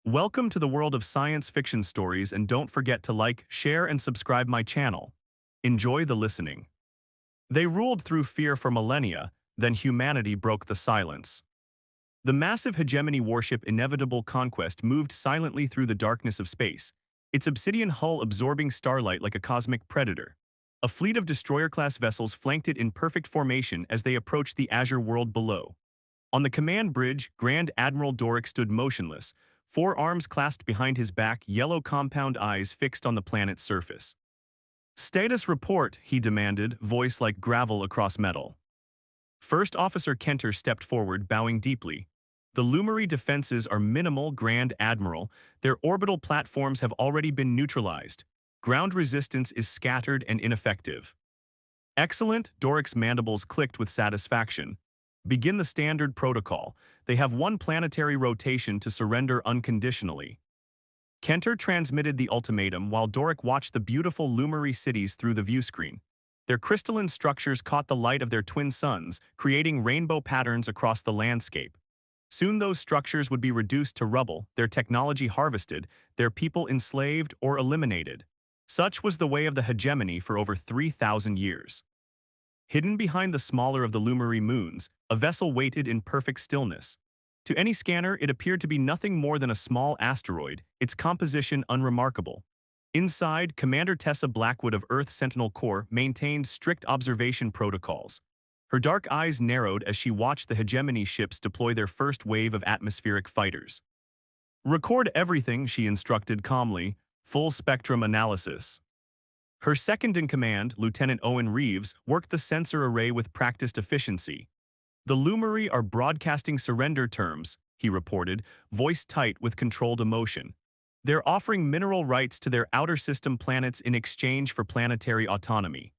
Welcome to the world of science fiction stories, and don't forget to like, share, and subscribe my channel. Enjoy the listening. They ruled through fear for millennia, then humanity broke the silence. The massive hegemony warship Inevitable Conquest moved silently through the darkness of space, its obsidian hull absorbing starlight like a cosmic predator. A fleet of destroyer-class vessels flanked it in perfect formation as they approached the azure world below. On the command bridge, Grand Admiral Doric stood motionless, four arms clasped behind his back, yellow compound eyes fixed on the planet's surface. "Status report," he demanded, voice like gravel across metal. First Officer Kenter stepped forward, bowing deeply. "The Lumary defenses are minimal, Grand Admiral. Their orbital platforms have already been neutralized. Ground resistance is scattered and ineffective." "Excellent," Doric's mandibles clicked with satisfaction. "Begin the standard protocol. They have one planetary rotation to surrender unconditionally." Kenter transmitted the ultimatum while Doric watched the beautiful Lumary cities through the viewscreen. Their crystalline structures caught the light of their twin suns, creating rainbow patterns across the landscape. Soon those structures would be reduced to rubble, their technology harvested, their people enslaved or eliminated. Such was the way of the hegemony for over 3,000 years. Hidden behind the smaller of the Lumary moons, a vessel waited in perfect stillness. To any scanner, it appeared to be nothing more than a small asteroid, its composition unremarkable. Inside, Commander Tessa Blackwood of Earth Sentinel Corps maintained strict observation protocols. Her dark eyes narrowed as she watched the hegemony ships deploy their first wave of atmospheric fighters. "Record everything," she instructed calmly, "full spectrum analysis." Her second-in-command, Lieutenant Owen Reeves, worked the sensor array with practiced efficiency. "The Lumary are broadcasting surrender terms," he reported, voice tight with controlled emotion. "They're offering mineral rights to their outer system planets in exchange for planetary autonomy."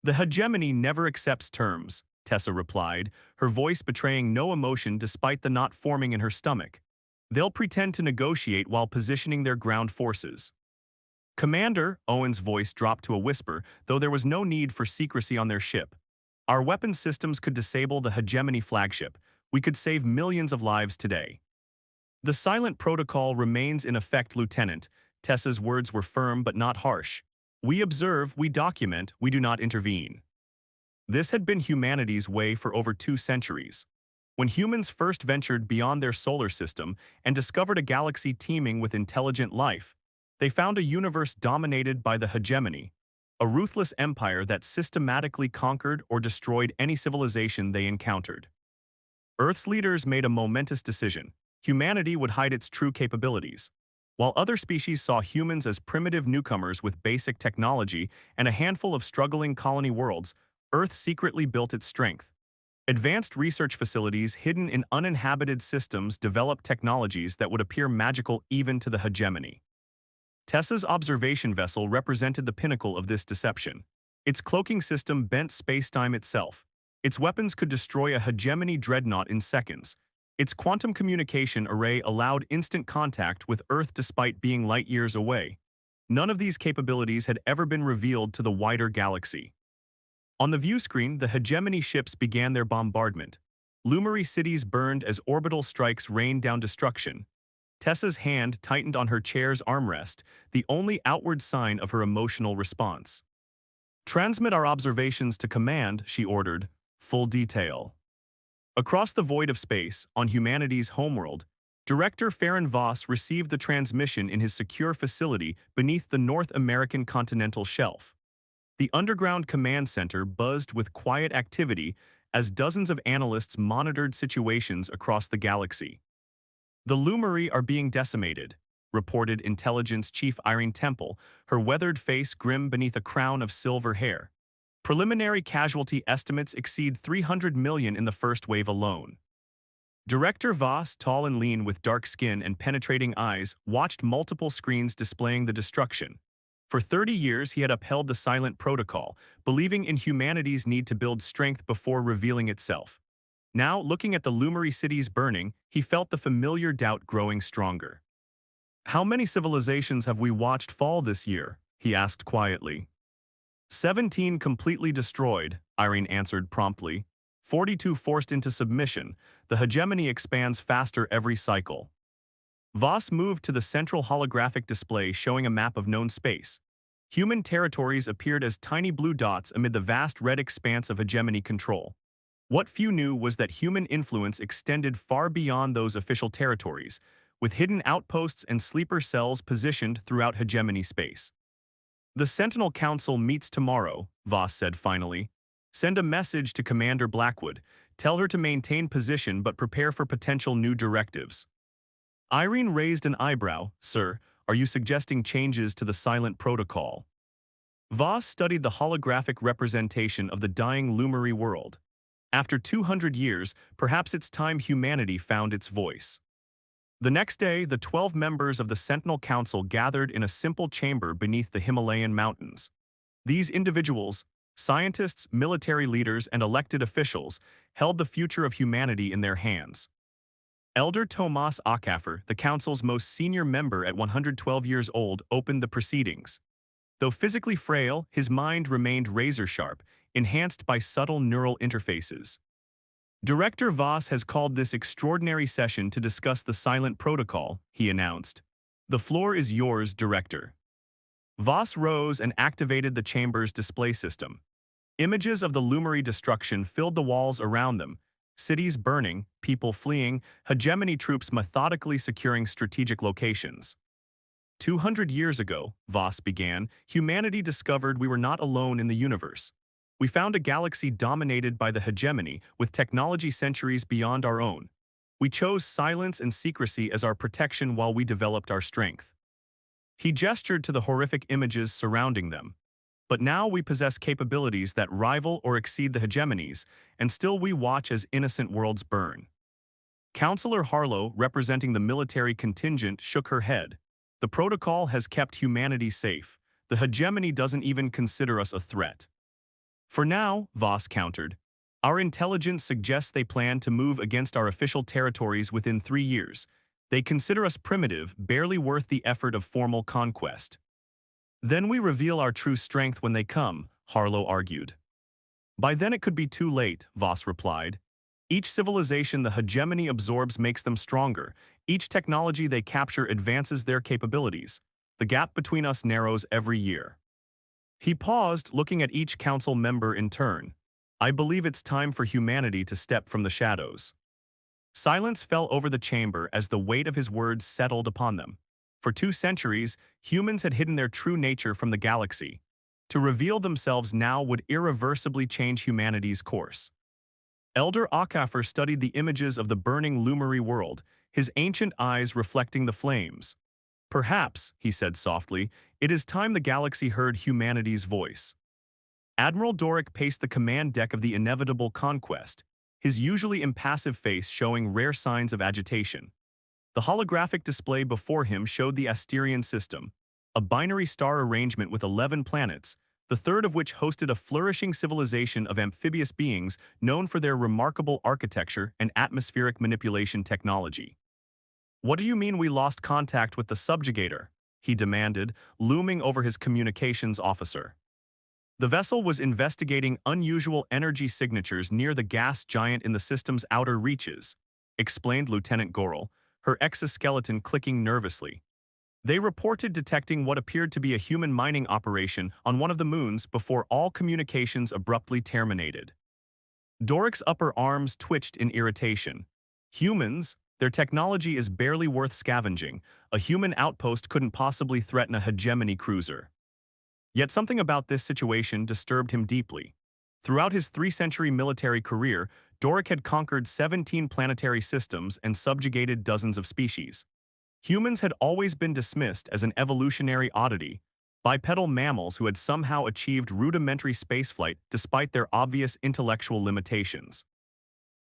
"The hegemony never accepts terms," Tessa replied, her voice betraying no emotion despite the knot forming in her stomach. "They'll pretend to negotiate while positioning their ground forces." "Commander," Owen's voice dropped to a whisper, though there was no need for secrecy on their ship. "Our weapons systems could disable the hegemony flagship. We could save millions of lives today." "The silent protocol remains in effect, Lieutenant." Tessa's words were firm but not harsh. "We observe, we document, we do not intervene." This had been humanity's way for over 2 centuries. When humans first ventured beyond their solar system and discovered a galaxy teeming with intelligent life, they found a universe dominated by the hegemony, a ruthless empire that systematically conquered or destroyed any civilization they encountered. Earth's leaders made a momentous decision. Humanity would hide its true capabilities. While other species saw humans as primitive newcomers with basic technology and a handful of struggling colony worlds, Earth secretly built its strength. Advanced research facilities hidden in uninhabited systems developed technologies that would appear magical even to the hegemony. Tessa's observation vessel represented the pinnacle of this deception. Its cloaking system bent spacetime itself. Its weapons could destroy a hegemony dreadnought in seconds. Its quantum communication array allowed instant contact with Earth despite being light years away. None of these capabilities had ever been revealed to the wider galaxy. On the viewscreen, the hegemony ships began their bombardment. Lumary cities burned as orbital strikes rained down destruction. Tessa's hand tightened on her chair's armrest, the only outward sign of her emotional response. "Transmit our observations to command," she ordered, full detail. Across the void of space, on humanity's homeworld, Director Farron Voss received the transmission in his secure facility beneath the North American continental shelf. The underground command center buzzed with quiet activity as dozens of analysts monitored situations across the galaxy. "The Lumary are being decimated," reported Intelligence Chief Irene Temple, her weathered face grim beneath a crown of silver hair. "Preliminary casualty estimates exceed 300 million in the first wave alone." Director Voss, tall and lean with dark skin and penetrating eyes, watched multiple screens displaying the destruction. For 30 years, he had upheld the silent protocol, believing in humanity's need to build strength before revealing itself. Now, looking at the Lumary cities burning, he felt the familiar doubt growing stronger. "How many civilizations have we watched fall this year?" he asked quietly. 17 completely destroyed," Irene answered promptly. 42 forced into submission. The hegemony expands faster every cycle." Voss moved to the central holographic display showing a map of known space. Human territories appeared as tiny blue dots amid the vast red expanse of hegemony control. What few knew was that human influence extended far beyond those official territories, with hidden outposts and sleeper cells positioned throughout hegemony space. The Sentinel Council meets tomorrow, Voss said finally. Send a message to Commander Blackwood. Tell her to maintain position but prepare for potential new directives. Irene raised an eyebrow. Sir, are you suggesting changes to the silent protocol? Voss studied the holographic representation of the dying Lumary world. After 200 years, perhaps it's time humanity found its voice. The next day, the 12 members of the Sentinel Council gathered in a simple chamber beneath the Himalayan mountains. These individuals, scientists, military leaders, and elected officials, held the future of humanity in their hands. Elder Tomas Akaffer, the council's most senior member at 112 years old, opened the proceedings. Though physically frail, his mind remained razor-sharp, enhanced by subtle neural interfaces. Director Voss has called this extraordinary session to discuss the silent protocol, he announced. The floor is yours, Director. Voss rose and activated the chamber's display system. Images of the Lumary destruction filled the walls around them, cities burning, people fleeing, hegemony troops methodically securing strategic locations. 200 years ago, Voss began, humanity discovered we were not alone in the universe. We found a galaxy dominated by the hegemony, with technology centuries beyond our own. We chose silence and secrecy as our protection while we developed our strength. He gestured to the horrific images surrounding them. But now we possess capabilities that rival or exceed the hegemonies, and still we watch as innocent worlds burn. Counselor Harlow, representing the military contingent, shook her head. The protocol has kept humanity safe. The hegemony doesn't even consider us a threat. For now, Voss countered, our intelligence suggests they plan to move against our official territories within 3 years. They consider us primitive, barely worth the effort of formal conquest. Then we reveal our true strength when they come, Harlow argued. By then it could be too late, Voss replied. Each civilization the hegemony absorbs makes them stronger. Each technology they capture advances their capabilities. The gap between us narrows every year. He paused, looking at each council member in turn. I believe it's time for humanity to step from the shadows. Silence fell over the chamber as the weight of his words settled upon them. For 2 centuries, humans had hidden their true nature from the galaxy. To reveal themselves now would irreversibly change humanity's course. Elder Akaffer studied the images of the burning Lumary world, his ancient eyes reflecting the flames. Perhaps, he said softly, it is time the galaxy heard humanity's voice. Admiral Doric paced the command deck of the inevitable conquest, his usually impassive face showing rare signs of agitation. The holographic display before him showed the Asterian system, a binary star arrangement with 11 planets, the third of which hosted a flourishing civilization of amphibious beings known for their remarkable architecture and atmospheric manipulation technology. What do you mean we lost contact with the subjugator? He demanded, looming over his communications officer. The vessel was investigating unusual energy signatures near the gas giant in the system's outer reaches, explained Lieutenant Gorel, her exoskeleton clicking nervously. They reported detecting what appeared to be a human mining operation on one of the moons before all communications abruptly terminated. Doric's upper arms twitched in irritation. Humans? Their technology is barely worth scavenging. A human outpost couldn't possibly threaten a hegemony cruiser. Yet something about this situation disturbed him deeply. Throughout his 3-century military career, Doric had conquered 17 planetary systems and subjugated dozens of species. Humans had always been dismissed as an evolutionary oddity, bipedal mammals who had somehow achieved rudimentary spaceflight despite their obvious intellectual limitations.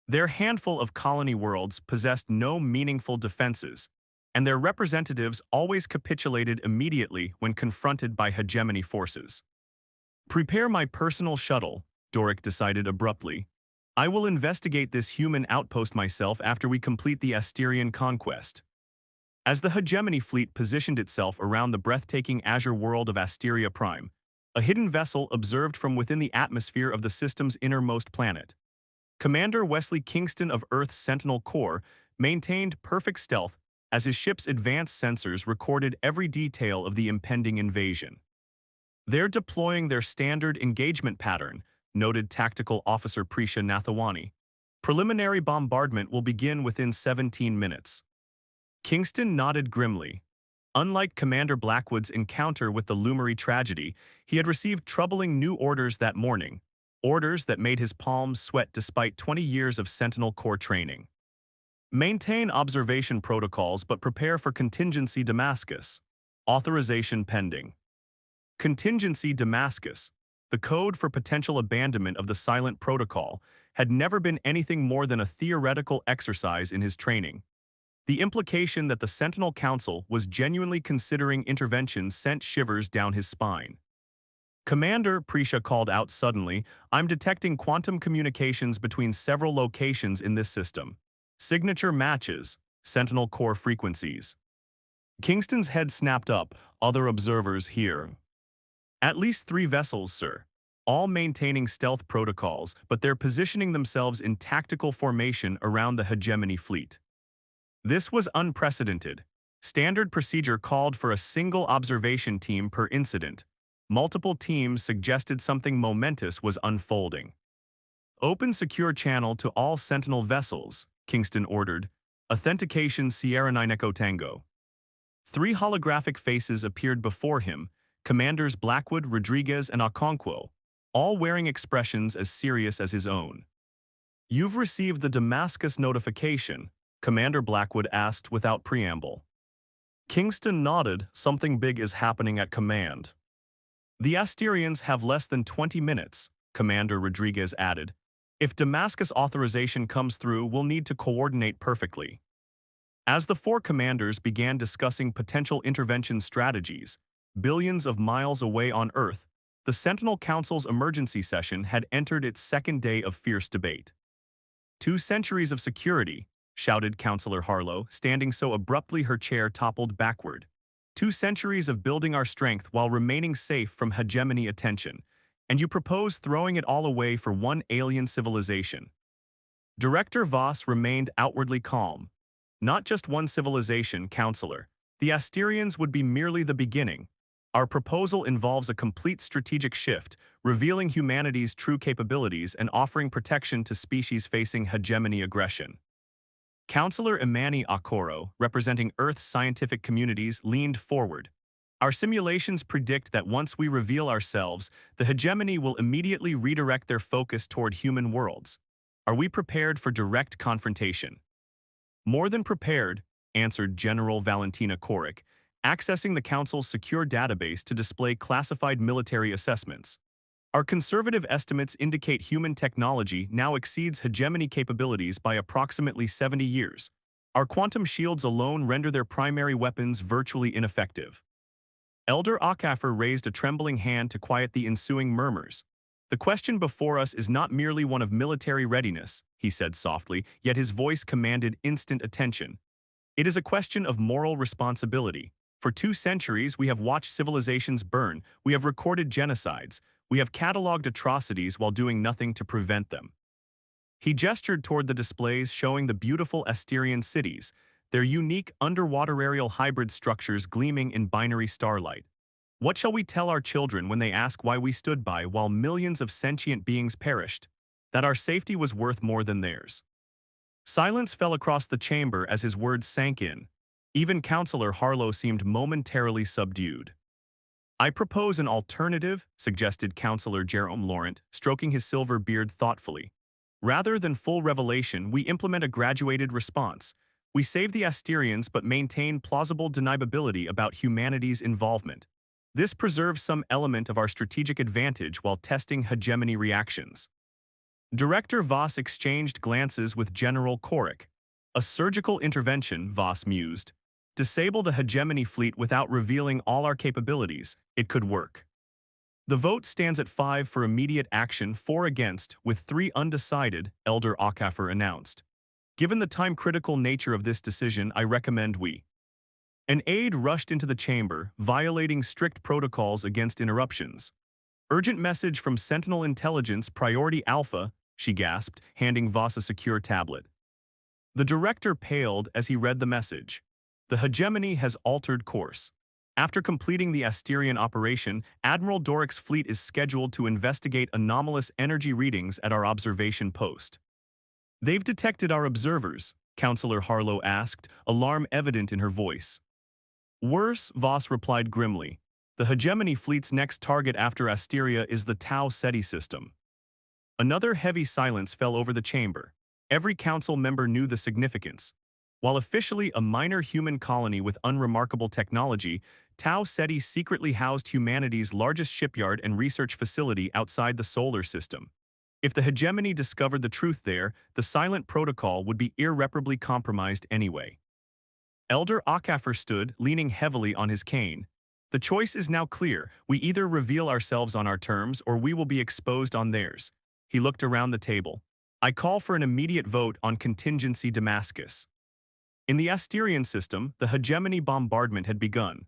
Their handful of colony worlds possessed no meaningful defenses, and their representatives always capitulated immediately when confronted by hegemony forces. Prepare my personal shuttle, Doric decided abruptly. I will investigate this human outpost myself after we complete the Asterian conquest. As the hegemony fleet positioned itself around the breathtaking azure world of Asteria Prime, a hidden vessel observed from within the atmosphere of the system's innermost planet. Commander Wesley Kingston of Earth's Sentinel Corps maintained perfect stealth as his ship's advanced sensors recorded every detail of the impending invasion. "They're deploying their standard engagement pattern," noted Tactical Officer Prisha Nathawani. "Preliminary bombardment will begin within 17 minutes." Kingston nodded grimly. Unlike Commander Blackwood's encounter with the Lumary tragedy, he had received troubling new orders that morning, orders that made his palms sweat despite 20 years of Sentinel Corps training. "Maintain observation protocols but prepare for contingency Damascus. Authorization pending." Contingency Damascus, the code for potential abandonment of the silent protocol, had never been anything more than a theoretical exercise in his training. The implication that the Sentinel Council was genuinely considering intervention sent shivers down his spine. "Commander," Prisha called out suddenly, "I'm detecting quantum communications between several locations in this system. Signature matches, Sentinel Core frequencies." Kingston's head snapped up. "Other observers here." "At least 3 vessels, sir. All maintaining stealth protocols, but they're positioning themselves in tactical formation around the hegemony fleet." This was unprecedented. Standard procedure called for a single observation team per incident. Multiple teams suggested something momentous was unfolding. "Open secure channel to all Sentinel vessels," Kingston ordered. "Authentication Sierra 9 Echo Tango." 3 holographic faces appeared before him, Commanders Blackwood, Rodriguez, and Okonkwo, all wearing expressions as serious as his own. "You've received the Damascus notification," Commander Blackwood asked without preamble. Kingston nodded. "Something big is happening at command." "The Asterians have less than 20 minutes, Commander Rodriguez added. "If Damascus authorization comes through, we'll need to coordinate perfectly." As the 4 commanders began discussing potential intervention strategies, billions of miles away on Earth, the Sentinel Council's emergency session had entered its second day of fierce debate. "2 centuries of security," shouted Councillor Harlow, standing so abruptly her chair toppled backward. "2 centuries of building our strength while remaining safe from hegemony attention, and you propose throwing it all away for one alien civilization." Director Voss remained outwardly calm. "Not just one civilization, Councillor. The Asterians would be merely the beginning. Our proposal involves a complete strategic shift, revealing humanity's true capabilities and offering protection to species facing hegemony aggression." Councillor Imani Okoro, representing Earth's scientific communities, leaned forward. "Our simulations predict that once we reveal ourselves, the hegemony will immediately redirect their focus toward human worlds. Are we prepared for direct confrontation?" "More than prepared," answered General Valentina Korik, accessing the Council's secure database to display classified military assessments. "Our conservative estimates indicate human technology now exceeds hegemony capabilities by approximately 70 years. Our quantum shields alone render their primary weapons virtually ineffective." Elder Okafor raised a trembling hand to quiet the ensuing murmurs. "The question before us is not merely one of military readiness," he said softly, yet his voice commanded instant attention. "It is a question of moral responsibility. For 2 centuries, we have watched civilizations burn, we have recorded genocides, we have catalogued atrocities while doing nothing to prevent them." He gestured toward the displays showing the beautiful Asterian cities, their unique underwater aerial hybrid structures gleaming in binary starlight. "What shall we tell our children when they ask why we stood by while millions of sentient beings perished? That our safety was worth more than theirs." Silence fell across the chamber as his words sank in. Even Councillor Harlow seemed momentarily subdued. "I propose an alternative," suggested Councillor Jerome Laurent, stroking his silver beard thoughtfully. "Rather than full revelation, we implement a graduated response. We save the Asterians but maintain plausible deniability about humanity's involvement. This preserves some element of our strategic advantage while testing hegemony reactions." Director Voss exchanged glances with General Korik. "A surgical intervention," Voss mused. "Disable the hegemony fleet without revealing all our capabilities. It could work." "The vote stands at 5 for immediate action, 4 against, with 3 undecided," Elder Okafor announced. "Given the time-critical nature of this decision, I recommend we—" An aide rushed into the chamber, violating strict protocols against interruptions. "Urgent message from Sentinel Intelligence Priority Alpha," she gasped, handing Voss a secure tablet. The director paled as he read the message. The hegemony has altered course. After completing the Asterian operation, Admiral Doric's fleet is scheduled to investigate anomalous energy readings at our observation post. They've detected our observers, Counselor Harlow asked, alarm evident in her voice. Worse, Voss replied grimly. The hegemony fleet's next target after Asteria is the Tau Ceti system. Another heavy silence fell over the chamber. Every council member knew the significance. While officially a minor human colony with unremarkable technology, Tau Ceti secretly housed humanity's largest shipyard and research facility outside the solar system. If the hegemony discovered the truth there, the silent protocol would be irreparably compromised anyway. Elder Akafer stood, leaning heavily on his cane. The choice is now clear. We either reveal ourselves on our terms or we will be exposed on theirs. He looked around the table. I call for an immediate vote on contingency Damascus. In the Asterian system, the hegemony bombardment had begun.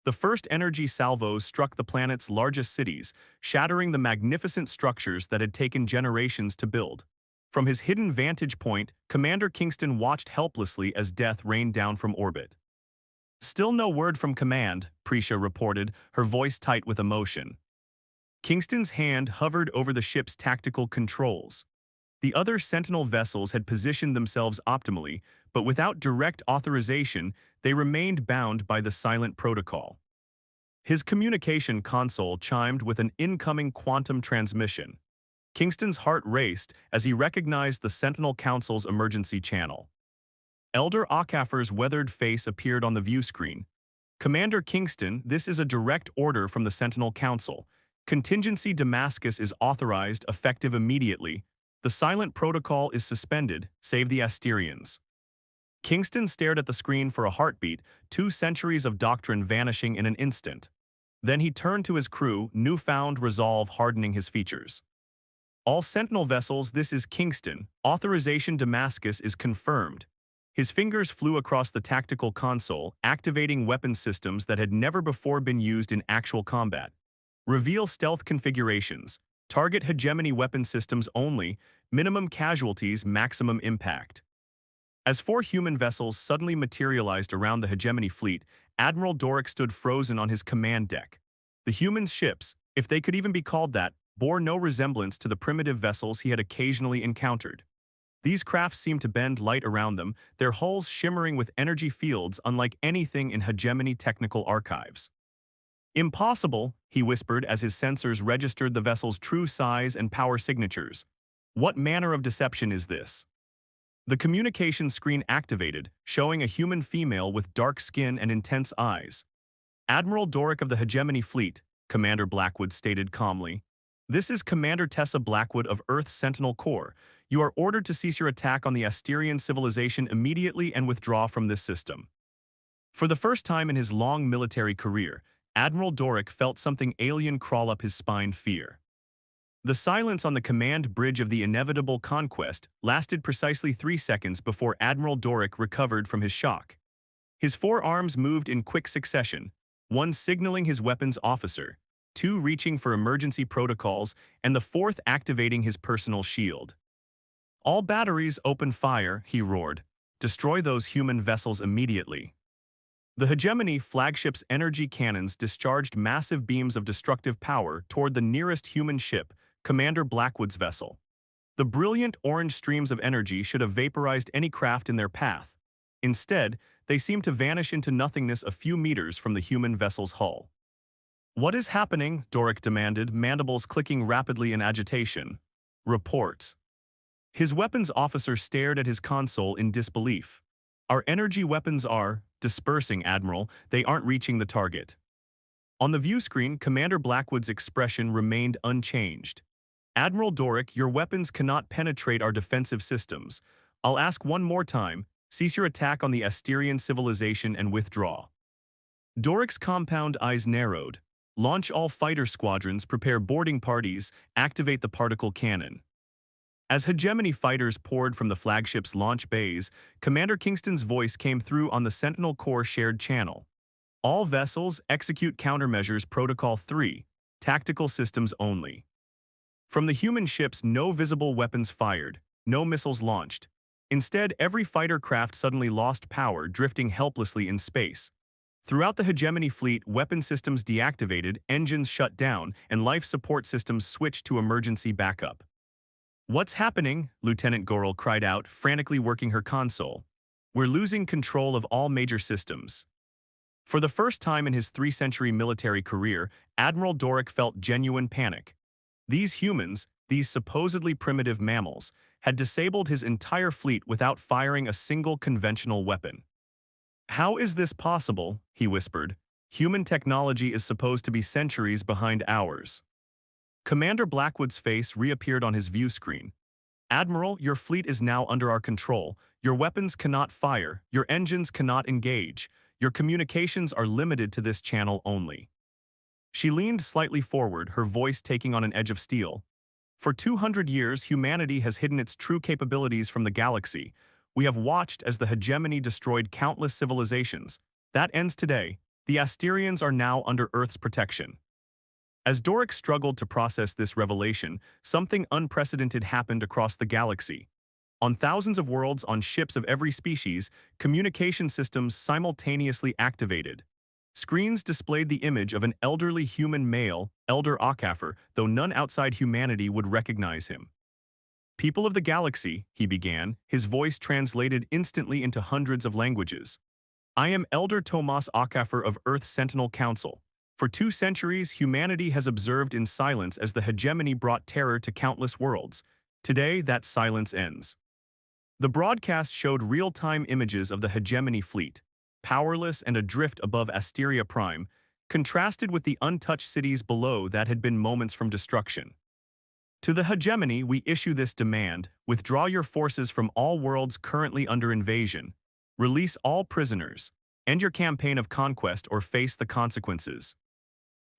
The first energy salvos struck the planet's largest cities, shattering the magnificent structures that had taken generations to build. From his hidden vantage point, Commander Kingston watched helplessly as death rained down from orbit. Still no word from command, Prisha reported, her voice tight with emotion. Kingston's hand hovered over the ship's tactical controls. The other Sentinel vessels had positioned themselves optimally, but without direct authorization, they remained bound by the silent protocol. His communication console chimed with an incoming quantum transmission. Kingston's heart raced as he recognized the Sentinel Council's emergency channel. Elder Akafer's weathered face appeared on the view screen. Commander Kingston, this is a direct order from the Sentinel Council. Contingency Damascus is authorized, effective immediately. The silent protocol is suspended, save the Asterians. Kingston stared at the screen for a heartbeat, 2 centuries of doctrine vanishing in an instant. Then he turned to his crew, newfound resolve hardening his features. All Sentinel vessels, this is Kingston. Authorization Damascus is confirmed. His fingers flew across the tactical console, activating weapon systems that had never before been used in actual combat. Reveal stealth configurations. Target hegemony weapon systems only. Minimum casualties, maximum impact. As 4 human vessels suddenly materialized around the hegemony fleet, Admiral Doric stood frozen on his command deck. The human ships, if they could even be called that, bore no resemblance to the primitive vessels he had occasionally encountered. These crafts seemed to bend light around them, their hulls shimmering with energy fields unlike anything in hegemony technical archives. Impossible, he whispered as his sensors registered the vessel's true size and power signatures. What manner of deception is this? The communication screen activated, showing a human female with dark skin and intense eyes. Admiral Doric of the Hegemony Fleet, Commander Blackwood stated calmly. This is Commander Tessa Blackwood of Earth's Sentinel Corps. You are ordered to cease your attack on the Asterian civilization immediately and withdraw from this system. For the first time in his long military career, Admiral Doric felt something alien crawl up his spine, fear. The silence on the command bridge of the inevitable conquest lasted precisely 3 seconds before Admiral Doric recovered from his shock. His 4 arms moved in quick succession, one signaling his weapons officer, 2 reaching for emergency protocols, and the 4th activating his personal shield. All batteries open fire, he roared. Destroy those human vessels immediately. The Hegemony flagship's energy cannons discharged massive beams of destructive power toward the nearest human ship, Commander Blackwood's vessel. The brilliant orange streams of energy should have vaporized any craft in their path. Instead, they seemed to vanish into nothingness a few meters from the human vessel's hull. What is happening? Doric demanded, mandibles clicking rapidly in agitation. Report. His weapons officer stared at his console in disbelief. Our energy weapons are dispersing, Admiral. They aren't reaching the target. On the view screen, Commander Blackwood's expression remained unchanged. Admiral Doric, your weapons cannot penetrate our defensive systems. I'll ask one more time. Cease your attack on the Asterian civilization and withdraw. Doric's compound eyes narrowed. Launch all fighter squadrons, prepare boarding parties, activate the particle cannon. As Hegemony fighters poured from the flagship's launch bays, Commander Kingston's voice came through on the Sentinel Corps shared channel. All vessels execute countermeasures Protocol 3, tactical systems only. From the human ships, no visible weapons fired, no missiles launched. Instead, every fighter craft suddenly lost power, drifting helplessly in space. Throughout the hegemony fleet, weapon systems deactivated, engines shut down, and life support systems switched to emergency backup. "What's happening?" Lieutenant Goral cried out, frantically working her console. "We're losing control of all major systems." For the first time in his three-century military career, Admiral Doric felt genuine panic. These humans, these supposedly primitive mammals, had disabled his entire fleet without firing a single conventional weapon. "How is this possible?" he whispered. "Human technology is supposed to be centuries behind ours." Commander Blackwood's face reappeared on his view screen. "Admiral, your fleet is now under our control. Your weapons cannot fire, your engines cannot engage, your communications are limited to this channel only." She leaned slightly forward, her voice taking on an edge of steel. "For 200 years, humanity has hidden its true capabilities from the galaxy. We have watched as the hegemony destroyed countless civilizations. That ends today. The Asterians are now under Earth's protection." As Doric struggled to process this revelation, something unprecedented happened across the galaxy. On thousands of worlds on ships of every species, communication systems simultaneously activated. Screens displayed the image of an elderly human male, Elder Akafar, though none outside humanity would recognize him. "People of the galaxy," he began, his voice translated instantly into hundreds of languages. "I am Elder Tomas Akafar of Earth's Sentinel Council. For 2 centuries, humanity has observed in silence as the hegemony brought terror to countless worlds. Today, that silence ends." The broadcast showed real-time images of the hegemony fleet, powerless and adrift above Asteria Prime, contrasted with the untouched cities below that had been moments from destruction. "To the hegemony, we issue this demand: withdraw your forces from all worlds currently under invasion. Release all prisoners. End your campaign of conquest or face the consequences."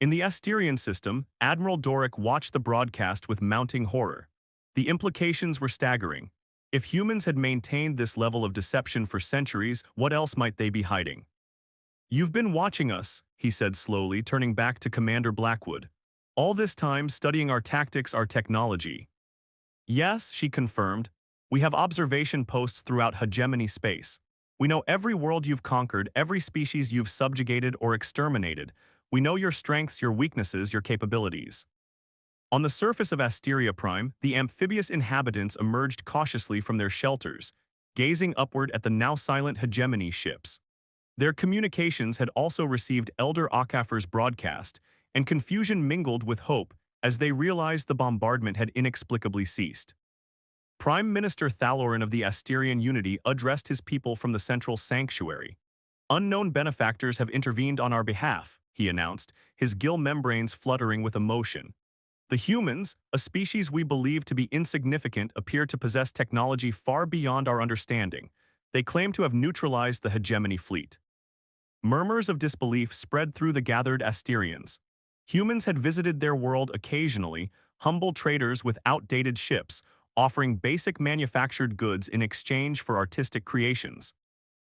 In the Asterian system, Admiral Doric watched the broadcast with mounting horror. The implications were staggering. If humans had maintained this level of deception for centuries, what else might they be hiding? "You've been watching us," he said slowly, turning back to Commander Blackwood. "All this time studying our tactics, our technology." "Yes," she confirmed. "We have observation posts throughout hegemony space. We know every world you've conquered, every species you've subjugated or exterminated. We know your strengths, your weaknesses, your capabilities." On the surface of Asteria Prime, the amphibious inhabitants emerged cautiously from their shelters, gazing upward at the now-silent hegemony ships. Their communications had also received Elder Akafar's broadcast, and confusion mingled with hope as they realized the bombardment had inexplicably ceased. Prime Minister Thaloran of the Asterian Unity addressed his people from the central sanctuary. "Unknown benefactors have intervened on our behalf," he announced, his gill membranes fluttering with emotion. "The humans, a species we believe to be insignificant, appear to possess technology far beyond our understanding. They claim to have neutralized the hegemony fleet." Murmurs of disbelief spread through the gathered Asterians. Humans had visited their world occasionally, humble traders with outdated ships, offering basic manufactured goods in exchange for artistic creations.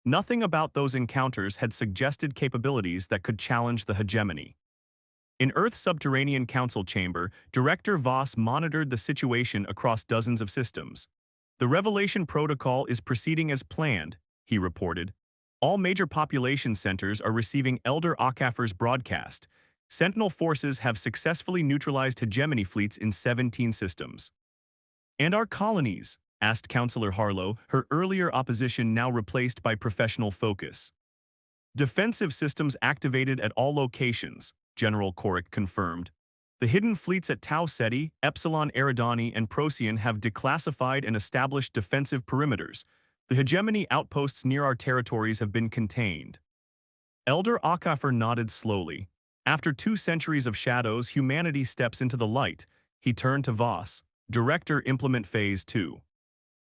Nothing about those encounters had suggested capabilities that could challenge the hegemony. In Earth's subterranean council chamber, Director Voss monitored the situation across dozens of systems. "The revelation protocol is proceeding as planned," he reported. "All major population centers are receiving Elder Akafar's broadcast. Sentinel forces have successfully neutralized hegemony fleets in 17 systems." "And our colonies?" asked Councillor Harlow, her earlier opposition now replaced by professional focus. "Defensive systems activated at all locations," General Korik confirmed. "The hidden fleets at Tau Ceti, Epsilon Eridani, and Procyon have declassified and established defensive perimeters. The hegemony outposts near our territories have been contained." Elder Akafar nodded slowly. After 2 centuries of shadows, humanity steps into the light. He turned to Voss. "Director, implement Phase 2.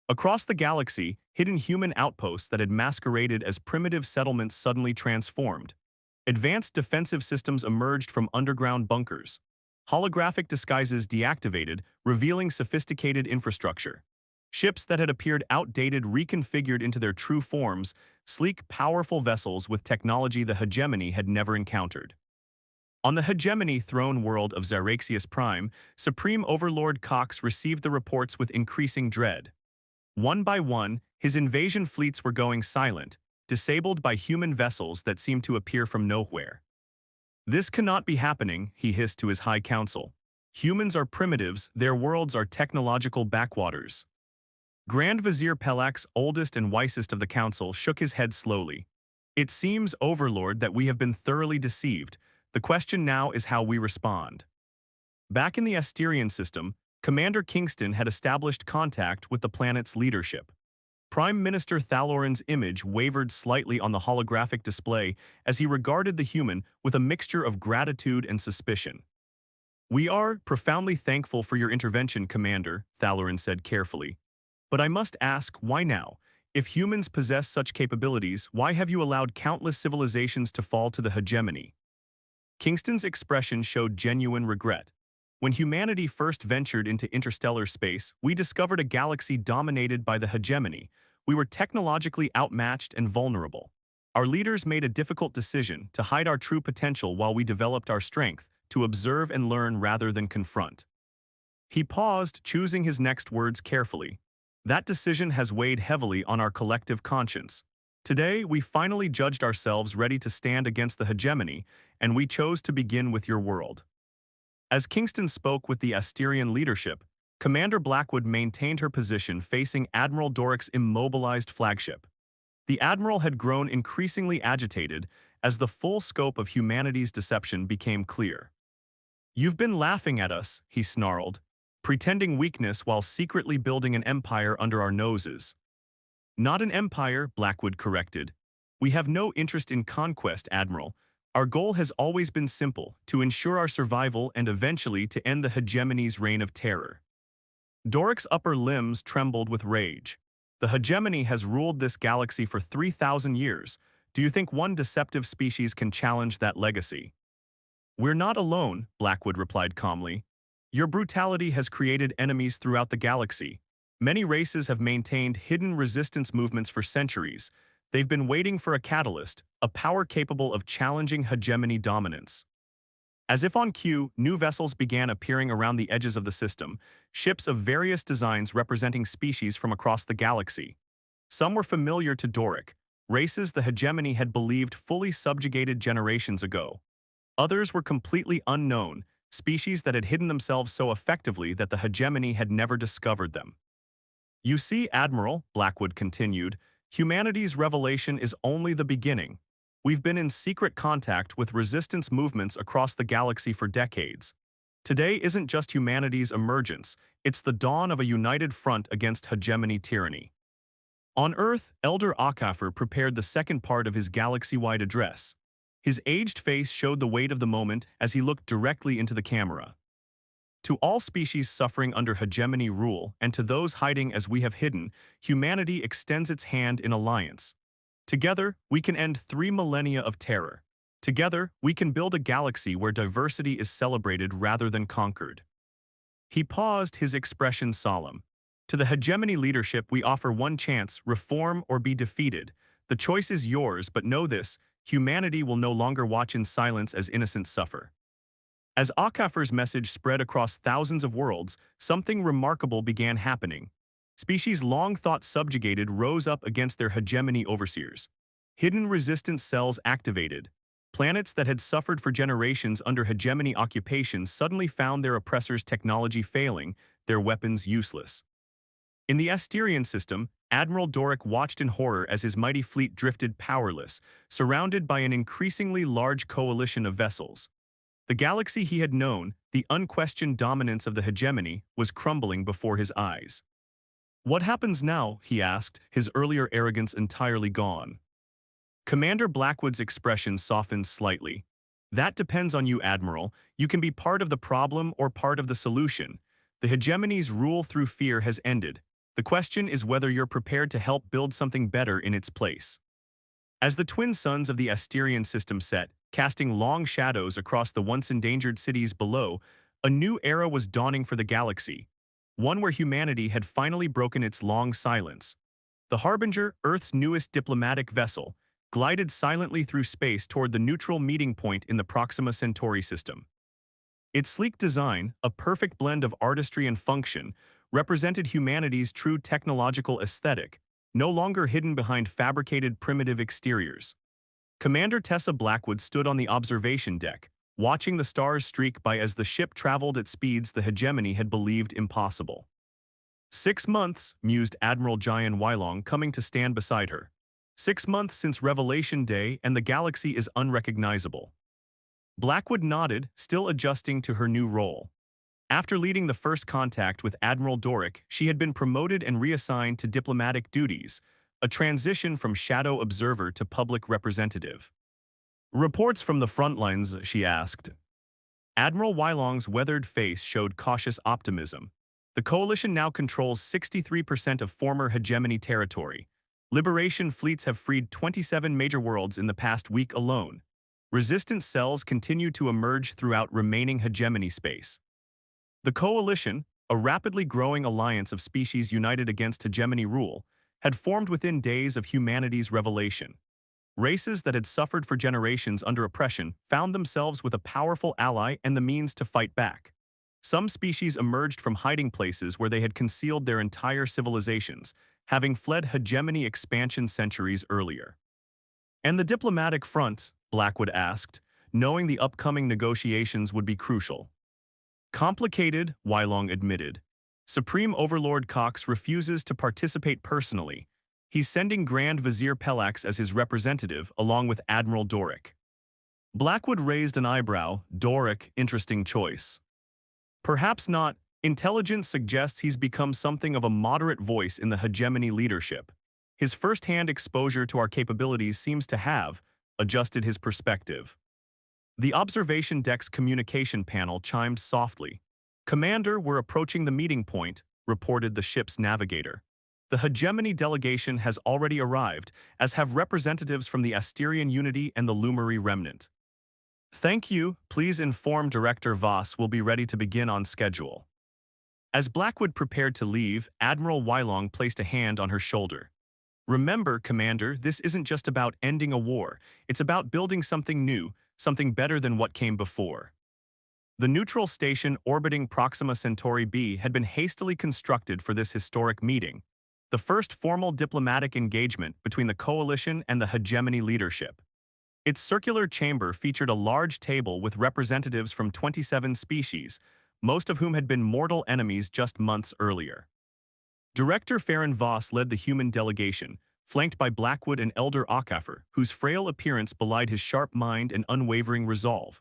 Across the galaxy, hidden human outposts that had masqueraded as primitive settlements suddenly transformed. Advanced defensive systems emerged from underground bunkers. Holographic disguises deactivated, revealing sophisticated infrastructure. Ships that had appeared outdated reconfigured into their true forms, sleek, powerful vessels with technology the hegemony had never encountered. On the hegemony throne world of Xeraxius Prime, Supreme Overlord Cox received the reports with increasing dread. One by one, His invasion fleets were going silent, disabled by human vessels that seemed to appear from nowhere. "This cannot be happening," he hissed to his high council. "Humans are primitives, their worlds are technological backwaters." Grand Vizier Pelak's oldest and wisest of the council shook his head slowly. "It seems, Overlord, that we have been thoroughly deceived. The question now is how we respond." Back in the Asterian system, Commander Kingston had established contact with the planet's leadership. Prime Minister Thalorin's image wavered slightly on the holographic display as he regarded the human with a mixture of gratitude and suspicion. "We are profoundly thankful for your intervention, Commander," Thalorin said carefully. "But I must ask, why now? If humans possess such capabilities, why have you allowed countless civilizations to fall to the hegemony?" Kingston's expression showed genuine regret. "When humanity first ventured into interstellar space, we discovered a galaxy dominated by the hegemony. We were technologically outmatched and vulnerable. Our leaders made a difficult decision to hide our true potential while we developed our strength, to observe and learn rather than confront." He paused, choosing his next words carefully. "That decision has weighed heavily on our collective conscience. Today, we finally judged ourselves ready to stand against the hegemony, and we chose to begin with your world." As Kingston spoke with the Asterian leadership, Commander Blackwood maintained her position facing Admiral Doric's immobilized flagship. The Admiral had grown increasingly agitated as the full scope of humanity's deception became clear. "You've been laughing at us," he snarled, "pretending weakness while secretly building an empire under our noses." "Not an empire," Blackwood corrected. "We have no interest in conquest, Admiral. Our goal has always been simple, to ensure our survival and eventually to end the hegemony's reign of terror." Doric's upper limbs trembled with rage. "The hegemony has ruled this galaxy for 3,000 years. Do you think one deceptive species can challenge that legacy?" "We're not alone," Blackwood replied calmly. "Your brutality has created enemies throughout the galaxy. Many races have maintained hidden resistance movements for centuries. They've been waiting for a catalyst, a power capable of challenging hegemony dominance." As if on cue, new vessels began appearing around the edges of the system, ships of various designs representing species from across the galaxy. Some were familiar to Doric, races the hegemony had believed fully subjugated generations ago. Others were completely unknown, species that had hidden themselves so effectively that the hegemony had never discovered them. "You see, Admiral," Blackwood continued, "humanity's revelation is only the beginning. We've been in secret contact with resistance movements across the galaxy for decades. Today isn't just humanity's emergence, it's the dawn of a united front against hegemony tyranny." On Earth, Elder Akafer prepared the second part of his galaxy-wide address. His aged face showed the weight of the moment as he looked directly into the camera. "To all species suffering under hegemony rule, and to those hiding as we have hidden, humanity extends its hand in alliance. Together, we can end 3 millennia of terror. Together, we can build a galaxy where diversity is celebrated rather than conquered." He paused, his expression solemn. "To the hegemony leadership, we offer one chance: reform or be defeated. The choice is yours, but know this: humanity will no longer watch in silence as innocents suffer." As Akafer's message spread across thousands of worlds, something remarkable began happening. Species long thought subjugated rose up against their hegemony overseers. Hidden resistance cells activated. Planets that had suffered for generations under hegemony occupation suddenly found their oppressors' technology failing, their weapons useless. In the Asterian system, Admiral Doric watched in horror as his mighty fleet drifted powerless, surrounded by an increasingly large coalition of vessels. The galaxy he had known, the unquestioned dominance of the hegemony, was crumbling before his eyes. "What happens now?" he asked, his earlier arrogance entirely gone. Commander Blackwood's expression softened slightly. "That depends on you, Admiral. You can be part of the problem or part of the solution. The hegemony's rule through fear has ended. The question is whether you're prepared to help build something better in its place." As the twin suns of the Asterian system set, casting long shadows across the once endangered cities below, a new era was dawning for the galaxy, one where humanity had finally broken its long silence. The Harbinger, Earth's newest diplomatic vessel, glided silently through space toward the neutral meeting point in the Proxima Centauri system. Its sleek design, a perfect blend of artistry and function, represented humanity's true technological aesthetic, no longer hidden behind fabricated primitive exteriors. Commander Tessa Blackwood stood on the observation deck, watching the stars streak by as the ship traveled at speeds the hegemony had believed impossible. 6 months, mused Admiral Jian Weilong, coming to stand beside her. 6 months since Revelation Day, and the galaxy is unrecognizable. Blackwood nodded, still adjusting to her new role. After leading the first contact with Admiral Doric, she had been promoted and reassigned to diplomatic duties, a transition from shadow observer to public representative. Reports from the front lines, she asked. Admiral Weilong's weathered face showed cautious optimism. The coalition now controls 63% of former hegemony territory. Liberation fleets have freed 27 major worlds in the past week alone. Resistance cells continue to emerge throughout remaining hegemony space. The coalition, a rapidly growing alliance of species united against hegemony rule, had formed within days of humanity's revelation. Races that had suffered for generations under oppression found themselves with a powerful ally and the means to fight back. Some species emerged from hiding places where they had concealed their entire civilizations, having fled hegemony expansion centuries earlier. And the diplomatic front, Blackwood asked, knowing the upcoming negotiations would be crucial. Complicated, Weilong admitted. Supreme Overlord Cox refuses to participate personally. He's sending Grand Vizier Pelax as his representative, along with Admiral Doric. Blackwood raised an eyebrow. Doric, interesting choice. Perhaps not. Intelligence suggests he's become something of a moderate voice in the hegemony leadership. His first-hand exposure to our capabilities seems to have adjusted his perspective. The observation deck's communication panel chimed softly. "Commander, we're approaching the meeting point," reported the ship's navigator. "The hegemony delegation has already arrived, as have representatives from the Asterian Unity and the Lumary Remnant." "Thank you. Please inform Director Voss we'll be ready to begin on schedule." As Blackwood prepared to leave, Admiral Weilong placed a hand on her shoulder. "Remember, Commander, this isn't just about ending a war. It's about building something new, something better than what came before." The neutral station orbiting Proxima Centauri b had been hastily constructed for this historic meeting, the first formal diplomatic engagement between the coalition and the hegemony leadership. Its circular chamber featured a large table with representatives from 27 species, most of whom had been mortal enemies just months earlier. Director Farron Voss led the human delegation, flanked by Blackwood and Elder Okafor, whose frail appearance belied his sharp mind and unwavering resolve.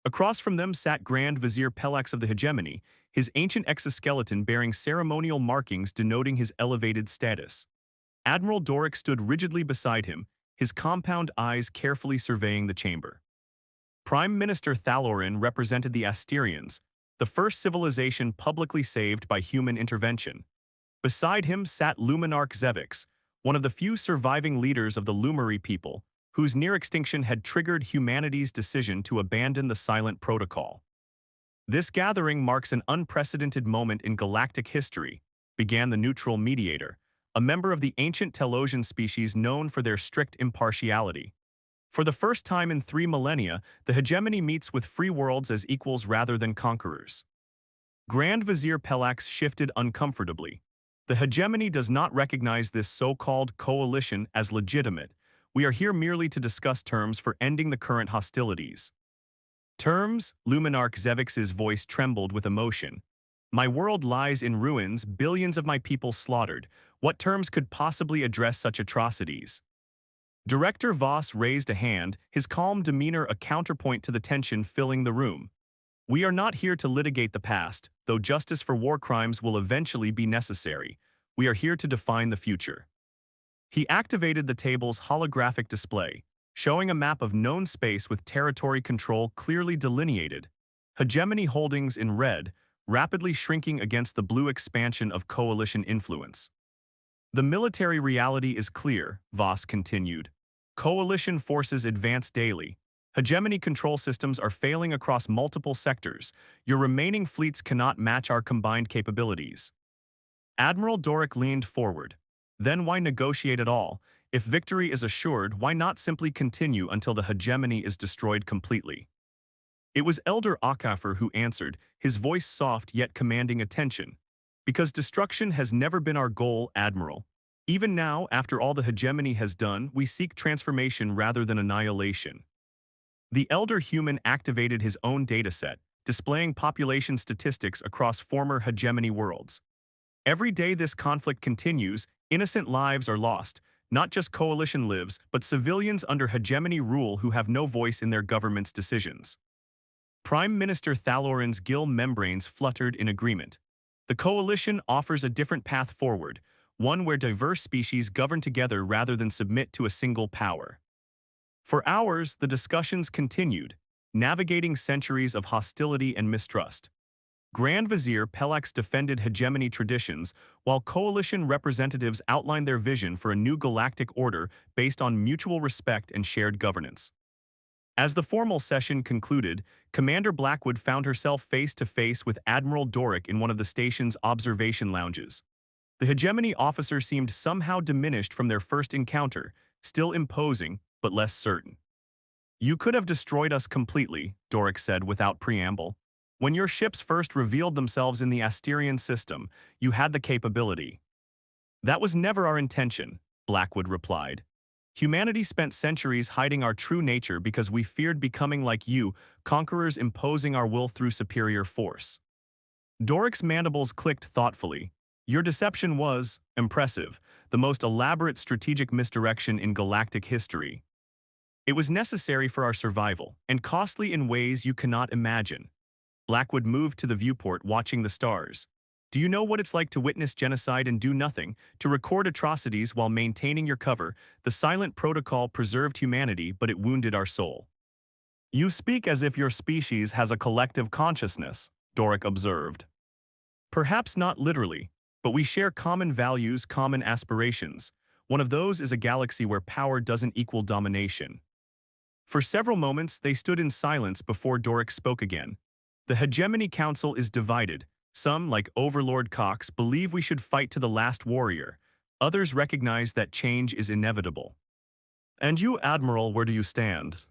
Across from them sat Grand Vizier Pelax of the hegemony, his ancient exoskeleton bearing ceremonial markings denoting his elevated status. Admiral Doric stood rigidly beside him, his compound eyes carefully surveying the chamber. Prime Minister Thalorin represented the Asterians, the first civilization publicly saved by human intervention. Beside him sat Luminarch Zevix, one of the few surviving leaders of the Lumary people, whose near extinction had triggered humanity's decision to abandon the Silent Protocol. "This gathering marks an unprecedented moment in galactic history," began the neutral mediator, a member of the ancient Telosian species known for their strict impartiality. "For the first time in 3 millennia, the hegemony meets with free worlds as equals rather than conquerors." Grand Vizier Pelax shifted uncomfortably. "The hegemony does not recognize this so-called coalition as legitimate. We are here merely to discuss terms for ending the current hostilities." "Terms?" Luminarch Zevix's voice trembled with emotion. "My world lies in ruins, billions of my people slaughtered. What terms could possibly address such atrocities?" Director Voss raised a hand, his calm demeanor a counterpoint to the tension filling the room. "We are not here to litigate the past, though justice for war crimes will eventually be necessary. We are here to define the future." He activated the table's holographic display, showing a map of known space with territory control clearly delineated. Hegemony holdings in red, rapidly shrinking against the blue expansion of coalition influence. "The military reality is clear," Voss continued. "Coalition forces advance daily. Hegemony control systems are failing across multiple sectors. Your remaining fleets cannot match our combined capabilities." Admiral Doric leaned forward. "Then why negotiate at all? If victory is assured, why not simply continue until the hegemony is destroyed completely?" It was Elder Okafor who answered, his voice soft yet commanding attention. "Because destruction has never been our goal, Admiral. Even now, after all the hegemony has done, we seek transformation rather than annihilation. The elder human activated his own dataset, displaying population statistics across former hegemony worlds. Every day this conflict continues, innocent lives are lost, not just coalition lives, but civilians under hegemony rule who have no voice in their government's decisions. Prime Minister Thalorin's gill membranes fluttered in agreement. The coalition offers a different path forward, one where diverse species govern together rather than submit to a single power. For hours, the discussions continued, navigating centuries of hostility and mistrust. Grand Vizier Pelax defended hegemony traditions, while coalition representatives outlined their vision for a new galactic order based on mutual respect and shared governance. As the formal session concluded, Commander Blackwood found herself face-to-face with Admiral Doric in one of the station's observation lounges. The hegemony officer seemed somehow diminished from their first encounter, still imposing, but less certain. "You could have destroyed us completely," Doric said without preamble. "When your ships first revealed themselves in the Asterian system, you had the capability." "That was never our intention," Blackwood replied. "Humanity spent centuries hiding our true nature because we feared becoming like you, conquerors imposing our will through superior force." Doric's mandibles clicked thoughtfully. "Your deception was impressive, the most elaborate strategic misdirection in galactic history. It was necessary for our survival, and costly in ways you cannot imagine." Blackwood moved to the viewport, watching the stars. "Do you know what it's like to witness genocide and do nothing, to record atrocities while maintaining your cover? The silent protocol preserved humanity, but it wounded our soul." "You speak as if your species has a collective consciousness," Doric observed. "Perhaps not literally, but we share common values, common aspirations. One of those is a galaxy where power doesn't equal domination." For several moments, they stood in silence before Doric spoke again. "The Hegemony Council is divided. Some, like Overlord Cox, believe we should fight to the last warrior. Others recognize that change is inevitable." "And you, Admiral, where do you stand?"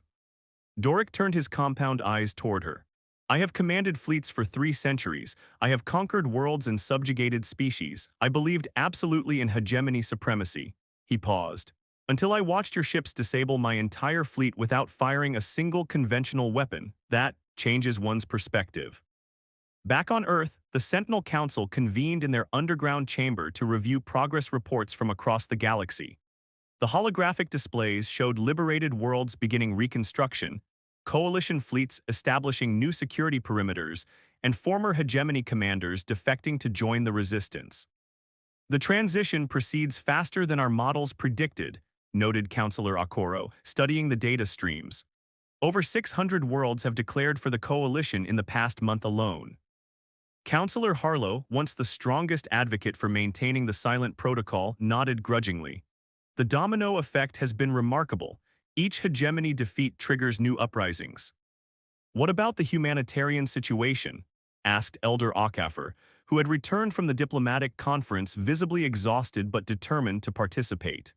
Doric turned his compound eyes toward her. "I have commanded fleets for 3 centuries. I have conquered worlds and subjugated species. I believed absolutely in hegemony supremacy." He paused. "Until I watched your ships disable my entire fleet without firing a single conventional weapon. That changes one's perspective." Back on Earth, the Sentinel Council convened in their underground chamber to review progress reports from across the galaxy. The holographic displays showed liberated worlds beginning reconstruction, coalition fleets establishing new security perimeters, and former hegemony commanders defecting to join the resistance. "The transition proceeds faster than our models predicted," noted Councillor Okoro, studying the data streams. "Over 600 worlds have declared for the coalition in the past month alone." Councillor Harlow, once the strongest advocate for maintaining the silent protocol, nodded grudgingly. "The domino effect has been remarkable. Each hegemony defeat triggers new uprisings." "What about the humanitarian situation?" asked Elder Okafor, who had returned from the diplomatic conference visibly exhausted but determined to participate.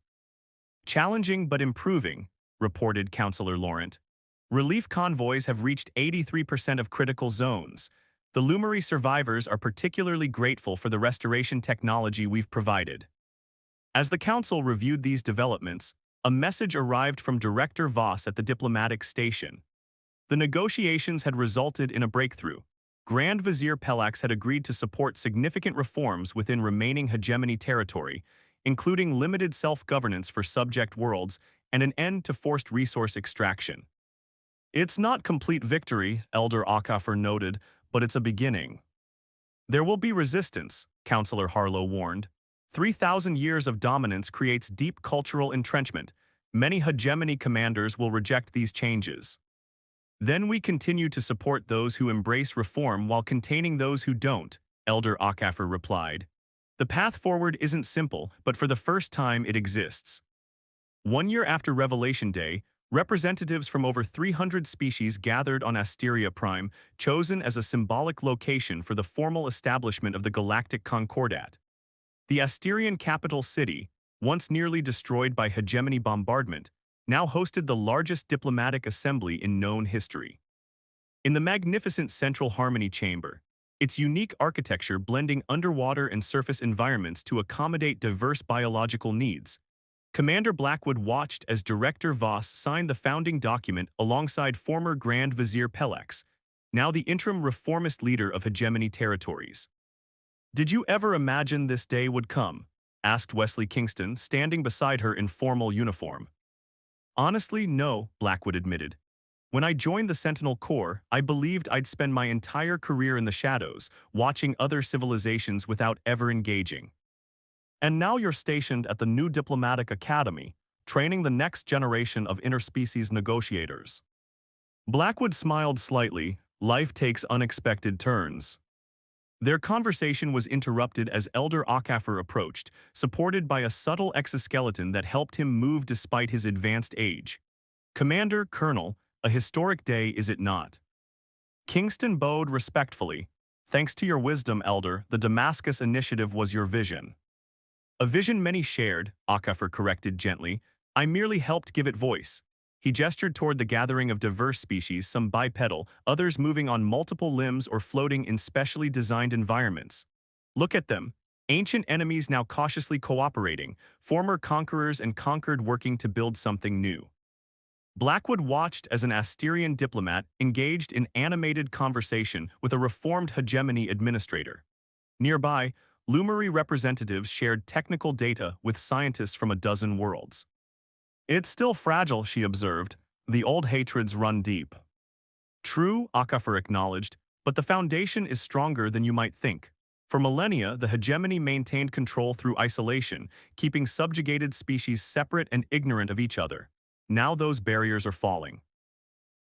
"Challenging but improving," reported Councillor Laurent. "Relief convoys have reached 83% of critical zones. The Lumary survivors are particularly grateful for the restoration technology we've provided." As the Council reviewed these developments, a message arrived from Director Voss at the diplomatic station. The negotiations had resulted in a breakthrough. Grand Vizier Pelax had agreed to support significant reforms within remaining hegemony territory, including limited self-governance for subject worlds and an end to forced resource extraction. "It's not complete victory," Elder Okafor noted, "but it's a beginning." "There will be resistance," Councillor Harlow warned. 3,000 years of dominance creates deep cultural entrenchment. Many hegemony commanders will reject these changes. "Then we continue to support those who embrace reform while containing those who don't," Elder Okafor replied. "The path forward isn't simple, but for the first time it exists." 1 year after Revelation Day, representatives from over 300 species gathered on Asteria Prime, chosen as a symbolic location for the formal establishment of the Galactic Concordat. The Asterian capital city, once nearly destroyed by hegemony bombardment, now hosted the largest diplomatic assembly in known history. In the magnificent Central Harmony Chamber, its unique architecture blending underwater and surface environments to accommodate diverse biological needs. Commander Blackwood watched as Director Voss signed the founding document alongside former Grand Vizier Pelex, now the interim reformist leader of hegemony territories. "Did you ever imagine this day would come?" asked Wesley Kingston, standing beside her in formal uniform. "Honestly, no," Blackwood admitted. "When I joined the Sentinel Corps, I believed I'd spend my entire career in the shadows, watching other civilizations without ever engaging. And now you're stationed at the new diplomatic academy, training the next generation of interspecies negotiators." Blackwood smiled slightly. Life takes unexpected turns. Their conversation was interrupted as Elder Okafor approached, supported by a subtle exoskeleton that helped him move despite his advanced age. "Commander, Colonel, a historic day, is it not?" Kingston bowed respectfully. "Thanks to your wisdom, Elder, the Damascus Initiative was your vision." "A vision many shared," Okafor corrected gently. "I merely helped give it voice." He gestured toward the gathering of diverse species, some bipedal, others moving on multiple limbs or floating in specially designed environments. "Look at them. Ancient enemies now cautiously cooperating, former conquerors and conquered working to build something new." Blackwood watched as an Asterian diplomat engaged in animated conversation with a reformed hegemony administrator. Nearby, Lumeri representatives shared technical data with scientists from a dozen worlds. "It's still fragile," she observed. "The old hatreds run deep." "True," Okafor acknowledged, "but the foundation is stronger than you might think. For millennia, the hegemony maintained control through isolation, keeping subjugated species separate and ignorant of each other. Now those barriers are falling."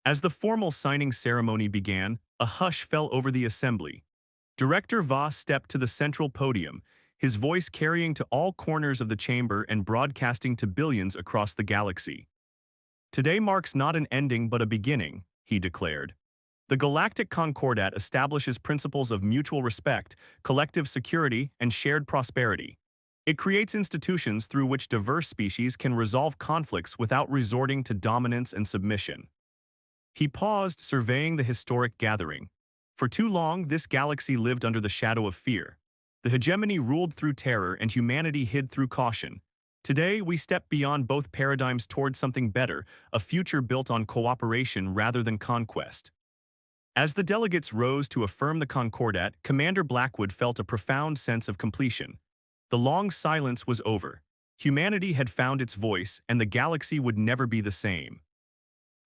As the formal signing ceremony began, a hush fell over the assembly. Director Voss stepped to the central podium, his voice carrying to all corners of the chamber and broadcasting to billions across the galaxy. "Today marks not an ending but a beginning," he declared. "The Galactic Concordat establishes principles of mutual respect, collective security, and shared prosperity. It creates institutions through which diverse species can resolve conflicts without resorting to dominance and submission." He paused, surveying the historic gathering. For too long, this galaxy lived under the shadow of fear. The hegemony ruled through terror and humanity hid through caution. Today, we step beyond both paradigms toward something better, a future built on cooperation rather than conquest. As the delegates rose to affirm the Concordat, Commander Blackwood felt a profound sense of completion. The long silence was over. Humanity had found its voice, and the galaxy would never be the same.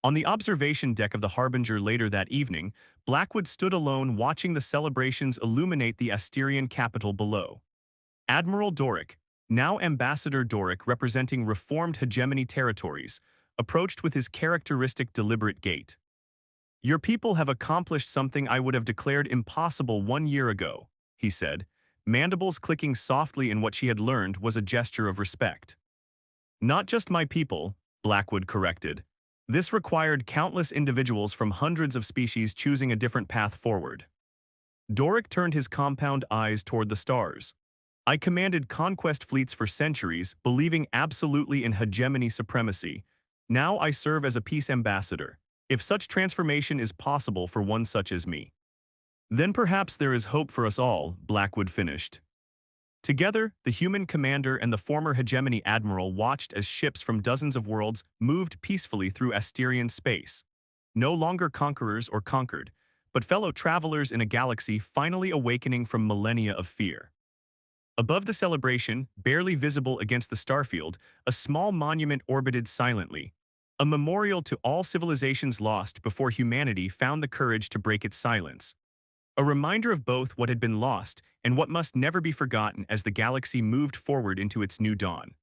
On the observation deck of the Harbinger later that evening, Blackwood stood alone watching the celebrations illuminate the Asterian capital below. Admiral Doric, now Ambassador Doric representing reformed hegemony territories, approached with his characteristic deliberate gait. "Your people have accomplished something I would have declared impossible 1 year ago," he said. Mandibles clicking softly in what she had learned was a gesture of respect. "Not just my people," Blackwood corrected. "This required countless individuals from hundreds of species choosing a different path forward." Doric turned his compound eyes toward the stars. "I commanded conquest fleets for centuries, believing absolutely in hegemony supremacy. Now I serve as a peace ambassador. If such transformation is possible for one such as me, then perhaps there is hope for us all," Blackwood finished. Together, the human commander and the former hegemony admiral watched as ships from dozens of worlds moved peacefully through Asterian space. No longer conquerors or conquered, but fellow travelers in a galaxy finally awakening from millennia of fear. Above the celebration, barely visible against the starfield, a small monument orbited silently, a memorial to all civilizations lost before humanity found the courage to break its silence. A reminder of both what had been lost and what must never be forgotten as the galaxy moved forward into its new dawn.